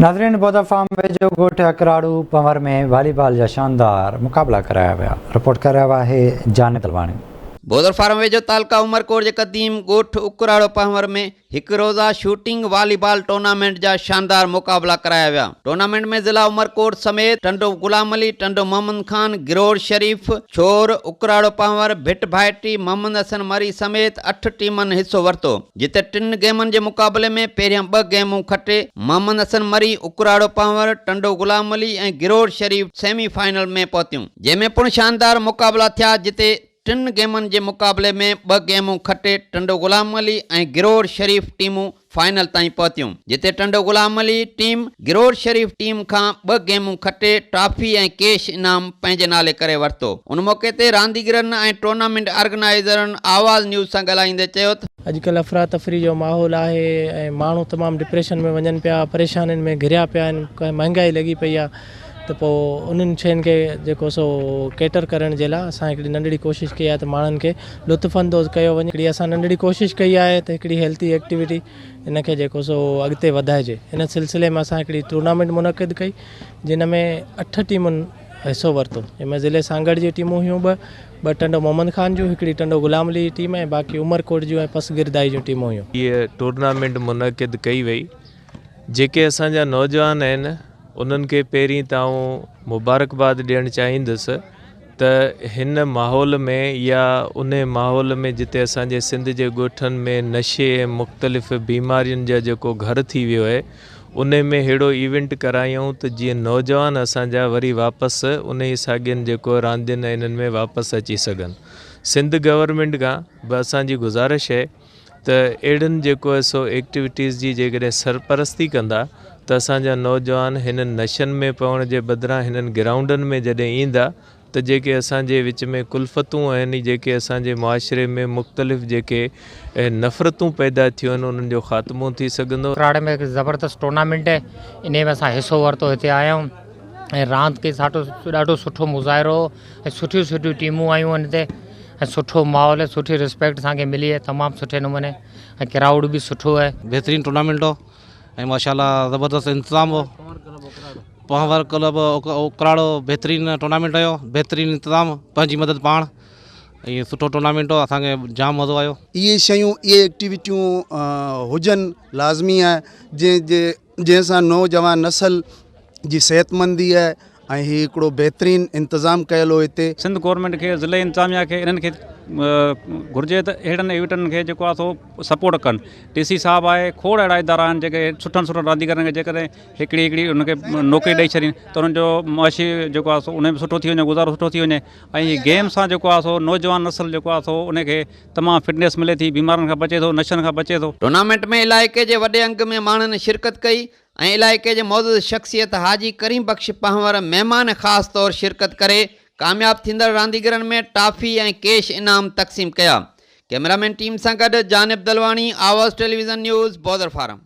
नाज़रीन बौदा फार्म वेझो ॻोठ अकराड़ू पंवर में वॉलीबॉल जा शानदार मुक़ाबला कराया विया। रिपोर्ट कर रहा है जाने तलवाणी। बोदर फार्म वेझो तालका उमरकोट के कदीम ॻोठ उकराड़ो पंवर में एक रोज़ा शूटिंग वॉलीबॉल टूर्नामेंट जा शानदार मुकाबला कराया विया। टूर्नामेंट में ज़िला उमरकोट समेत टंडो गुलाम अली, टंडो मोहम्मद खान, गिरोर शरीफ, छोर, उकराड़ो पंवर, भिट भाइटी, मोहम्मद हसन मरी समेत 8 टीमन हिस्सो वरतो। जिते 3 गेमन के मुकाबले में पहिरियां 2 गेमूं खटे मोहम्मद हसन मरी, उकराड़ो पंवर, टंडो गुलाम अली और गिरोर शरीफ सेमीफाइनल में पहुतियूं, जैमें पुण शानदार मुकाबला थिया। जिते 3 गेमन के मुकाबले में 2 गेमूं खटे टंडो गुलाम अली और गिरोर शरीफ टीमूं फाइनल ताईं पहुतियूं। जिते टंडो गुलाम अली टीम गिरोर शरीफ टीम का 2 गेमूं खटे ट्रॉफी और कैश इनाम पंहिंजे नाले करे वरतो। उन मौके ते रांदीगरनि और टूर्नामेंट ऑर्गेनाइज़रनि आवाज़ न्यूज़ सां ॻाल्हाईंदे चयो त अजकल अफरा तफरी जो माहौल है, मानू तमाम डिप्रेशन में वजन पिया, परेशानियुनि में घिरिया पिया आहिनि, महंगाई लगी पई आहे। तो पोइ उन्हनि शयुनि खे जेको सो केटर करण जे लाइ असां हिकिड़ी नंढड़ी कोशिशि कई आहे त माण्हुनि खे लुत्फ़ अंदोज़ कयो वञे। हिकिड़ी असां नंढड़ी कोशिशि कई आहे त हिकिड़ी हेल्थी एक्टिविटी इनखे जेको सो अॻिते वधाइजे। इन सिलसिले में असां हिकिड़ी टूर्नामेंट मुनक़िद कई जिन में 8 टीमुनि हिस्सो वरितो। जंहिंमें ज़िले सांगड़ जी टीमूं हुयूं, ॿ टंडो मोहम्मद खान जूं, हिकिड़ी टंडो गुलाम अली टीम ऐं बाक़ी उमरकोट जूं ऐं पसगिरदाई जूं टीमूं हुयूं। ये टूर्नामेंट मुनक़िद कई वई। जेके असांजा नौजवान आहिनि उन्हनि खे पहिरीं त मुबारकबाद ॾियणु चाहींदुसि त हिन माहौल में या उन माहौल में जिते असांजे सिंध जे ॻोठनि में नशे ऐं मुख़्तलिफ़ बीमारियुनि जा जेको घर थी वियो आहे उन में अहिड़ो इवेंट करायूं त जीअं नौजवान असांजा वरी वापसि उन ई साॻियुनि जेको रांदियुनि इन्हनि में वापसि अची सघनि। सिंध गवर्नमेंट खां बि असांजी गुज़ारिश आहे त अहिड़नि जेको सो एक्टिविटीज़ जी जेकॾहिं सरपरस्ती कंदा त असांजा नौजवान हिननि नशनि में पवण जे बदिरां हिननि ग्राउंडनि में जॾहिं ईंदा त जेके असांजे विच में कुल्फ़तूं आहिनि, जेके असांजे मुआशरे में मुख़्तलिफ़ जेके नफ़रतूं पैदा थियूं आहिनि उन्हनि जो ख़ात्मो थी सघंदो। उकराड़े में एक ज़बरदस्त टूर्नामेंट है, इन में असां हिस्सो वरितो, हिते आया आहियूं ऐं रांदि के ॾाढो सुठो मुज़ाहिरो ऐं सुठियूं टीमूं आयूं आहिनि हिते ऐं सुठो माहौल है, सुठी रिस्पेक्ट असांखे मिली है तमामु सुठे नमूने ऐं क्राउड भी सुठो है। बेहतरीन टूर्नामेंट हो ऐं माशाल्लाह ज़बरदस्त इंतज़ाम हो। पंवर क्लब उकराड़ो बेहतरीन टूर्नामेंट हुयो, बेहतरीन इंतज़ाम, पंहिंजी मदद पाण, ये सुठो टूर्नामेंट हो, असांखे जाम मज़ो आयो। ये शयूं ये एक्टिविटियूं हुजनि लाज़मी आहे जंहिंसां नौजवान नस्ल जी सेहतमंदी आहे ऐं ही हिकिड़ो बेहतरीन इंतज़ाम कयल हो। हिते सिंध गवर्नमेंट के ज़िले इंतजामिया के इन्हनि खे घुर्जे त अहिड़नि इवेंटनि खे जेको आहे सो सपोर्ट कनि। DC साहब आहे, खोड़ अहिड़ा इदारा आहिनि जेके सुठनि रांदीगरनि खे जेकॾहिं हिकिड़ी उनखे नौकरी ॾेई छॾीनि त उन्हनि जो मुआशी जेको आहे सो उन में सुठो थी वञे, गुज़ारो सुठो थी वञे ऐं हीअ गेम सां जेको आहे सो नौजवान नस्ल जेको आहे सो उनखे तमामु फिटनेस मिले थी, बीमारियुनि खां बचे थो, नशनि खां बचे थो। टूर्नामेंट में इलाइक़े के वॾे अंग में माण्हुनि शिरकत कई ऐं इलाइक़े जे मौजूद शख्सियत हाजी करीम बख्श पंवर मेहमान ख़ासि तौर शिरकत करे कामयाब थींदड़ रांदीगरनि में टॉफी ऐं कैश इनाम तक़सीम कया। कैमरामैन टीम सां गॾु जानिब दलवाणी, आवाज़ टेलीविज़न न्यूज़, बौदर फार्म।